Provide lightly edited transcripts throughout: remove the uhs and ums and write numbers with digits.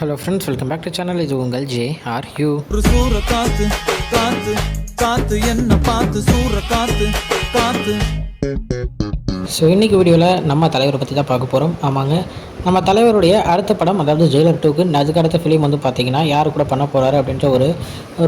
Hello friends, welcome back to channel. இது உங்கள் JRU. ஒரு சூற காத்து காத்து காத்து என்ன பார்த்து சூற காத்து காத்து. ஸோ இன்றைக்கி வீடியோவில் நம்ம தலைவரை பற்றி தான் பார்க்க போகிறோம். ஆமாங்க, நம்ம தலைவருடைய அடுத்த படம், அதாவது ஜெயிலர் 2க்கு அதுக்கு அடுத்த ஃபிலிம் வந்து பார்த்திங்கன்னா யார் கூட பண்ண போகிறாரு அப்படின்ற ஒரு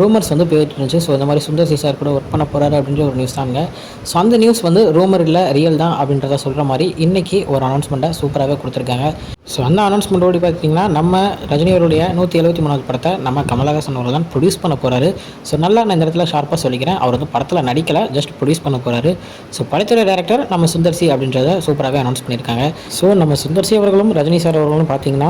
ரூமர்ஸ் வந்து போயிட்டு இருந்துச்சு. ஸோ இந்த மாதிரி சுந்தர் சி சார் கூட ஒர்க் பண்ண போகிறாரு அப்படின்ற ஒரு நியூஸ் தாங்க. ஸோ அந்த நியூஸ் வந்து ரூமர் இல்லை, ரியல் தான் அப்படின்றத சொல்கிற மாதிரி இன்றைக்கி ஒரு அனௌன்ஸ்மெண்ட்டை சூப்பராகவே கொடுத்துருக்காங்க. ஸோ அந்த அனௌன்ஸ்மெண்ட்டோடு பார்த்திங்கன்னா நம்ம ரஜினியோடைய 173வது படத்தை நம்ம கமலஹாசன் அவர்கள் தான் ப்ரொடியூஸ் பண்ண போகிறாரு. ஸோ நல்லா நான் இந்த இடத்துல ஷார்ப்பாக சொல்லிக்கிறேன், அவர் வந்து படத்தில் நடிக்கலை, ஜஸ்ட் ப்ரொடியூஸ் பண்ண போகிறாரு. ஸோ படத்துடைய டேரக்டர் நம்ம சுந்தர் சி அப்படின்றத சூப்பராகவே அனௌன்ஸ் பண்ணியிருக்காங்க. ஸோ நம்ம சுந்தர் சி அவர்களும் ரஜினி சார் அவர்களும் பார்த்தீங்கன்னா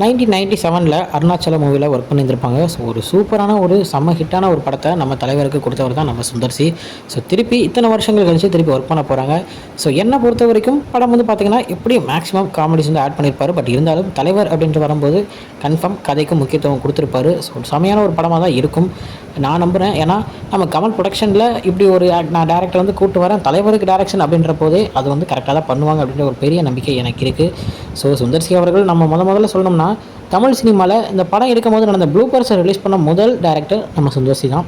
1997 அருணாச்சல மூவியில் ஒர்க் பண்ணியிருந்திருப்பாங்க. ஸோ ஒரு சூப்பரான ஒரு செம்ம ஹிட்டான ஒரு படத்தை நம்ம தலைவருக்கு கொடுத்தவர் தான் நம்ம சுந்தர் சி. ஸோ திருப்பி இத்தனை வருஷங்கள் கழிச்சு திருப்பி ஒர்க் பண்ண போகிறாங்க. ஸோ என்னை பொறுத்த வரைக்கும் படம் வந்து பார்த்திங்கன்னா எப்படி மேக்ஸிமம் காமெடிஸ் வந்து ஆட் பண்ணியிருப்பார். பட் இருந்தாலும் தலைவர் அப்படின்ட்டு வரும்போது கன்ஃபார்ம் கதைக்கு முக்கியத்துவம் கொடுத்துருப்பாரு. ஸோ செமையான ஒரு படமாக தான் இருக்கும் நான் நம்புகிறேன். ஏன்னா நம்ம கமல் ப்ரொடக்ஷனில் இப்படி ஒரு நான் டேரக்டர் வந்து கூப்பிட்டு வரேன், தலைவருக்கு டேரக்ஷன் அப்படின்ற போதே அது வந்து கரெக்டாக தான் பண்ணுவாங்க அப்படின்ற ஒரு பெரிய நம்பிக்கை எனக்கு இருக்குது. ஸோ சுந்தர் சி அவர்கள் நம்ம முதல்ல சொல்லணும்னா தமிழ் சினிமாவில் இந்த படம் எடுக்கும் போது நடந்த ப்ளூபர்ஸை ரிலீஸ் பண்ண முதல் டேரக்டர் நம்ம சுந்தர் சி தான்.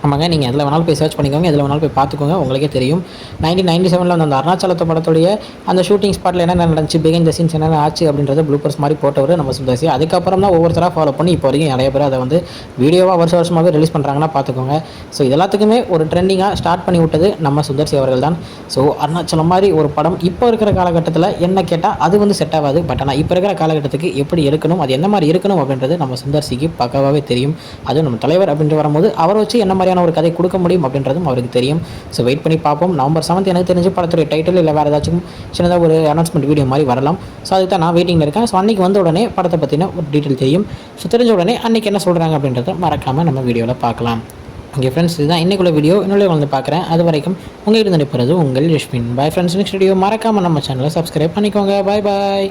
ஆமாங்க, நீங்கள் எதில் வேணாலும் போய் சர்ச் பண்ணிக்கோங்க, எதில் வேணாலும் போய் பார்த்துக்கோங்க, உங்களுக்கே தெரியும். 1997 வந்து அந்த அருணாச்சலத்தை படத்துடைய அந்த ஷூட்டிங் ஸ்பாட்டில் என்னென்ன நடந்துச்சு, பிகைண்ட் த சீன்ஸ் என்னென்ன ஆச்சு அப்படின்றத ப்ளூபர்ஸ் மாதிரி போட்டவர் நம்ம சுந்தர் சி. அதுக்கப்புறம் தான் ஒவ்வொருத்தராக ஃபாலோ பண்ணி இப்போ வரைக்கும் நிறைய பேர் அதை வந்து வீடியோவாக வருஷமாகவே ரிலீஸ் பண்ணுறாங்கன்னா பார்த்துக்கோங்க. ஸோ இது எல்லாத்துக்குமே ஒரு ட்ரெண்டிங்காக ஸ்டார்ட் பண்ணி விட்டது நம்ம சுந்தர் சி அவர்கள் தான். ஸோ அருணாச்சலம் மாதிரி ஒரு படம் இப்போ இருக்கிற காலகட்டத்தில் என்ன கேட்டால் அது வந்து செட் ஆகாது. பட் ஆனால் இப்போ இருக்கிற காலகட்டத்துக்கு எப்படி இருக்கணும், அது என்ன மாதிரி இருக்கணும் அப்படின்றது நம்ம சுந்தர் சிக்கு பக்காவாகவே தெரியும். அதுவும் நம்ம தலைவர் அப்படின்ட்டு வரும்போது அவரை வச்சு என்ன மாதிரி ஒரு கதை கொடுக்க முடியும் அப்படின்றதும் அவருக்கு தெரியும். ஸோ வெயிட் பண்ணி பார்ப்போம். நவம்பர் 7 எனக்கு தெரிஞ்சு படத்துடைய டைட்டில் இல்லை வேறு ஏதாச்சும் சின்னதாக ஒரு அனௌன்ஸ்மெண்ட் வீடியோ மாதிரி வரலாம். ஸோ அதுக்கு தான் நான் வெயிட்டிங்கில் இருக்கேன். ஸோ அன்றைக்கி வந்த உடனே படத்தை பற்றின ஒரு டீட்டெயில் தெரியும். ஸோ தெரிஞ்ச உடனே அன்றைக்கி என்ன சொல்கிறாங்க அப்படின்றத மறக்காமல் நம்ம வீடியோவில் பார்க்கலாம். ஓகே ஃப்ரெண்ட்ஸ், இதுதான் இன்றைக்குள்ள வீடியோ. இன்னொரு வந்து பார்க்குறேன். அது வரைக்கும் உங்கள் இருந்து நிற்பது உங்கள் Yashmin. Bye friends. Next video மறக்காமல் நம்ம சேனலை சப்ஸ்கிரைப் பண்ணிக்கோங்க. பாய் பாய்.